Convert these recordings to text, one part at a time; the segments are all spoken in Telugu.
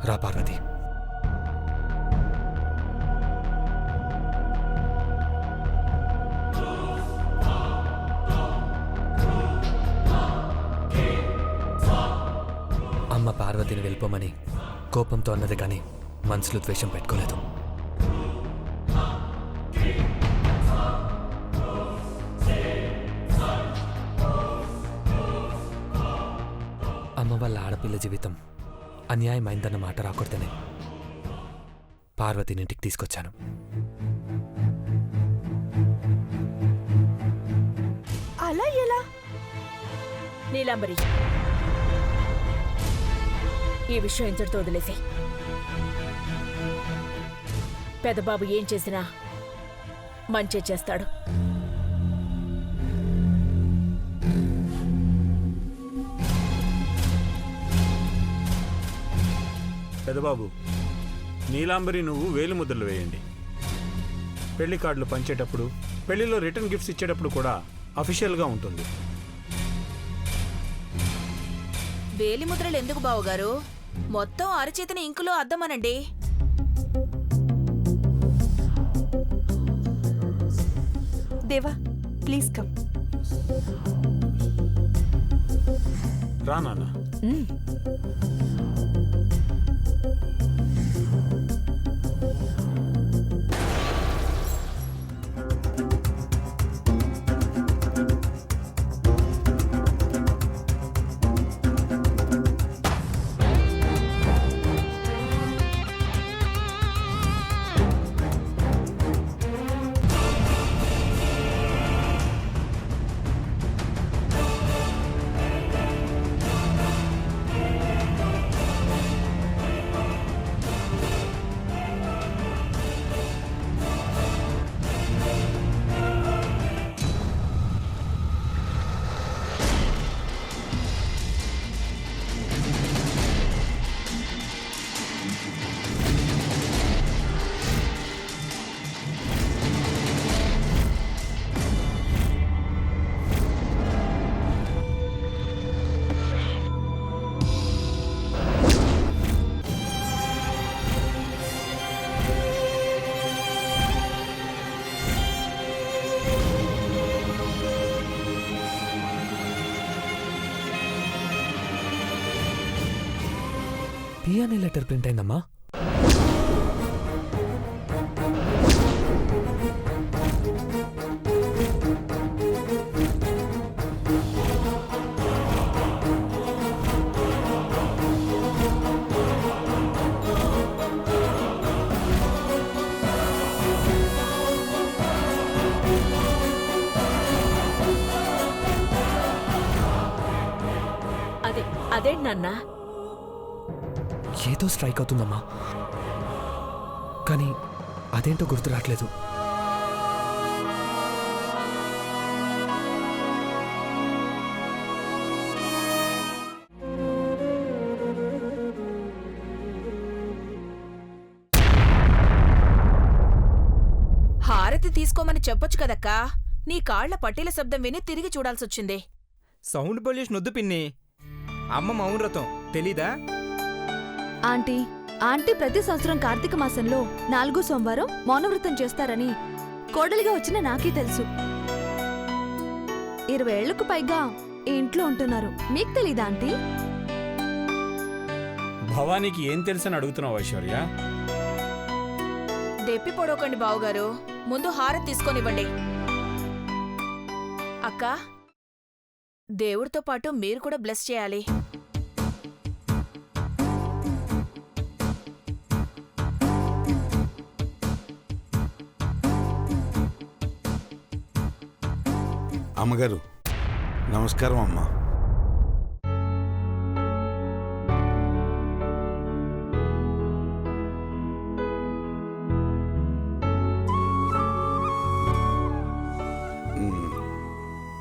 రా పార్వతి. అమ్మ పార్వతిని వెళ్ళిపోమని కోపంతో అన్నది కానీ మనసులో ద్వేషం పెట్టుకోలేదు. అమ్మ వాళ్ళ ఆడపిల్ల జీవితం అన్యాయమైందన్న మాట రాకూడదనే పార్వతిని ఇంటికి తీసుకొచ్చాను. అలా ఎలా? నీలాంబరి, ఈ విషయం ఇంతటితో వదిలేసి పెద్దబాబు ఏం చేసినా మంచి చేస్తాడు. పెదబాబు, నీలాంబరి నువ్వు వేలు ముద్రలు వేయండి. పెళ్లి కార్డులు పంచేటప్పుడు, పెళ్లిలో రిటర్న్ గిఫ్ట్స్ ఇచ్చేటప్పుడు కూడా అఫీషియల్గా ఉంటుంది. వేలి ముద్రలు ఎందుకు బావగారు? మొత్తం అరచేతిని ఇంకులో అద్దమనండి. దేవా, ప్లీజ్ కమ్. రా నాన్న. పి అనే లెటర్ ప్రింట్ అయిందమ్మా. అదేంటి నాన్న? ఏదో స్ట్రైక్ అవుతుందమ్మా, కానీ అదేంటో గుర్తు రావట్లేదు. హారతి తీసుకోమని చెప్పొచ్చు కదక్కా. నీ కాళ్ల పట్టీల శబ్దం విని తిరిగి చూడాల్సొచ్చింది. సౌండ్ పొల్యూషన్ వద్దు పిన్ని. అమ్మ మౌనవ్రతం తెలీదా? ఆంటీ ఆంటీ ప్రతి సంవత్సరం కార్తీక మాసంలో 4వ సోమవారం మౌనవ్రతం చేస్తారని కోడలిగా వచ్చిన నాకే తెలుసు. 20 ఏళ్లకు పైగా ఈ ఇంట్లో ఉంటున్నారు. మీకు తెలీదా ఆంటీ? భవానీకి ఏం తెలుసని అడుగుతున్నావు ఐశ్వర్య? దెప్పి పొడవకండి బావుగారు, ముందు హారతి తీసుకొనివ్వండి. అక్క, దేవుడితో పాటు మీరు కూడా బ్లెస్ చేయాలి. అమ్మగారు నమస్కారం. అమ్మా,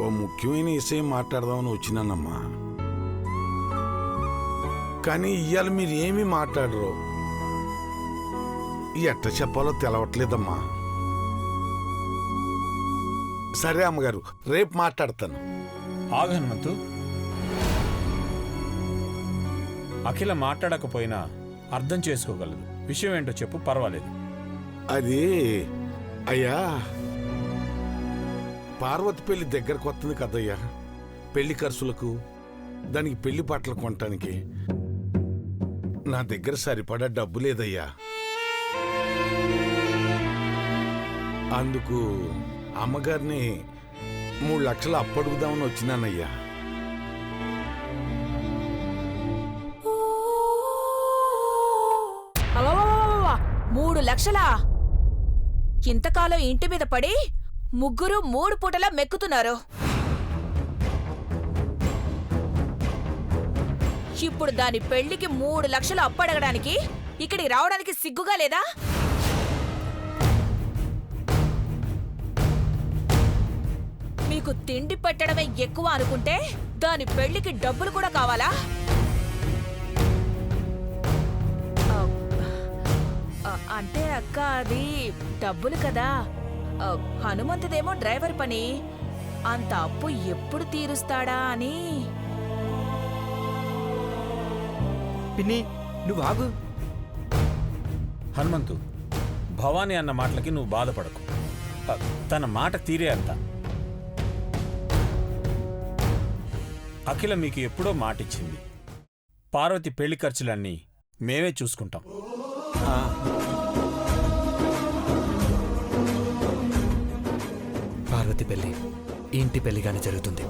ఓ ముఖ్యమైన విషయం మాట్లాడదామని వచ్చినానమ్మా. కానీ ఇవాళ మీరు ఏమీ మాట్లాడరు. ఎట్ట చెప్పాలో తెలవట్లేదమ్మా. సరే అమ్మగారు, రేపు మాట్లాడతాను. ఆగు హనుమంతు. అఖిల మాట్లాడకపోయినా అర్థం చేసుకోగలదు. విషయం ఏంటో చెప్పు, పర్వాలేదు. అది అయ్యా, పార్వతి పెళ్లి దగ్గరకు వస్తుంది కదయ్యా. పెళ్లి ఖర్చులకు, దానికి పెళ్లి బట్టలు కొనటానికి నా దగ్గర సరిపడా డబ్బు లేదయ్యా. అందుకు అమ్మగారిని 3 లక్షలు అప్పడుగుదామని వచ్చినానయ్యా. అవ్వవ్వవ్వవ్వ! 3 లక్షలా? ఇంతకాలం ఇంటి మీద పడి ముగ్గురు 3 పూటలా మెక్కుతున్నారు. ఇప్పుడు దాని పెళ్లికి 3 లక్షలు అప్పడగడానికి ఇక్కడికి రావడానికి సిగ్గుగా లేదా? మీకు తిండి పెట్టడమే ఎక్కువ అనుకుంటే దాని పెళ్లికి డబ్బులు కూడా కావాలా? అంటే అక్క, అది డబ్బులు కదా. హనుమంతుదేమో డ్రైవర్ పని. అంత అప్పు ఎప్పుడు తీరుస్తాడా అని. పిన్ని నువ్వు ఆగు. హనుమంతు, భవానీ అన్న మాటలకి నువ్వు బాధపడకు. తన మాట తీరే అంత. అఖిల మీకు ఎప్పుడో మాటిచ్చింది, పార్వతి పెళ్లి ఖర్చులన్నీ మేమే చూసుకుంటాం. పార్వతి పెళ్లి ఈ ఇంటి పెళ్లిగానే జరుగుతుంది.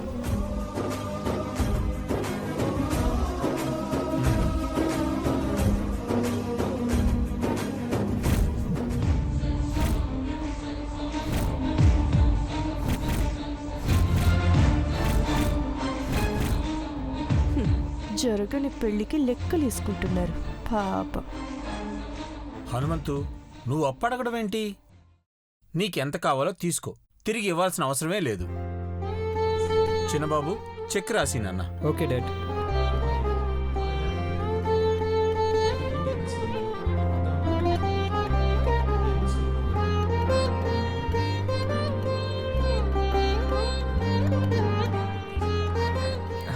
జరగని పెళ్లికి లెక్కలేసుకుంటున్నారు పాపం. హనుమంతు, నువ్వు అప్పడగడం ఏంటి? నీకెంత కావాలో తీసుకో, తిరిగి ఇవ్వాల్సిన అవసరమే లేదు. చిన్నబాబు, చెక్ రాసి నాన్న. Okay dad.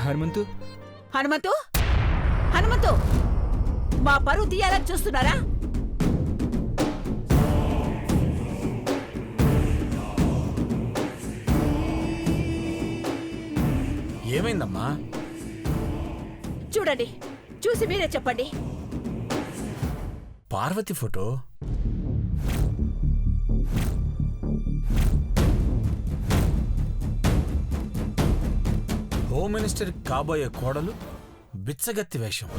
హనుమంతు, హనుమంతు, హనుమంతు, మా పరువు తీయాలని చూస్తున్నారా? ఏమైందమ్మా? చూడండి, చూసి మీరే చెప్పండి. పార్వతి ఫోటో. హోమ్ మినిస్టర్ కాబోయే కోడలు బిచ్చగత్తి వేషం.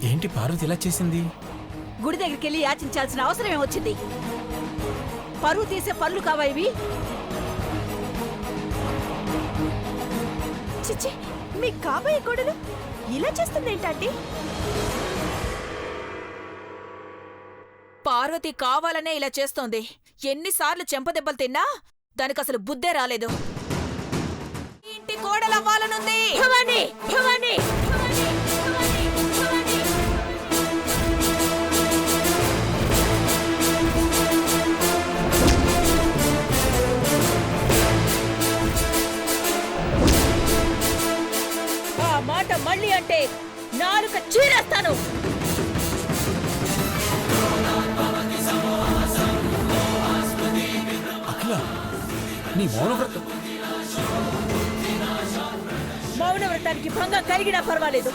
ఏంటి పార్వతి ఇలా చేసింది? గుడి దగ్గరికి వెళ్ళి యాచించాల్సిన అవసరం ఏమొచ్చింది? పరువు తీసే పనులు కావా ఇవి? చిచ్చి, మీ కాబోయే కోడలు ఇలా చేస్తుంది ఏంటంటే? పార్వతి కావాలనే ఇలా చేస్తోంది. ఎన్నిసార్లు చెంపదెబ్బలు తిన్నా దానికసలు బుద్ధే రాలేదు. ఇంటి కోడలవ్వాలనుంది. భవానీ, భవానీ, భవానీ, భవానీ, భవానీ. ఆ మాట మళ్ళీ అంటే నాలుక చీరేస్తాను. అఖిల, నీ మౌనవ్రతం. మౌనవ్రతానికి భంగం కలిగినా పర్వాలేదు,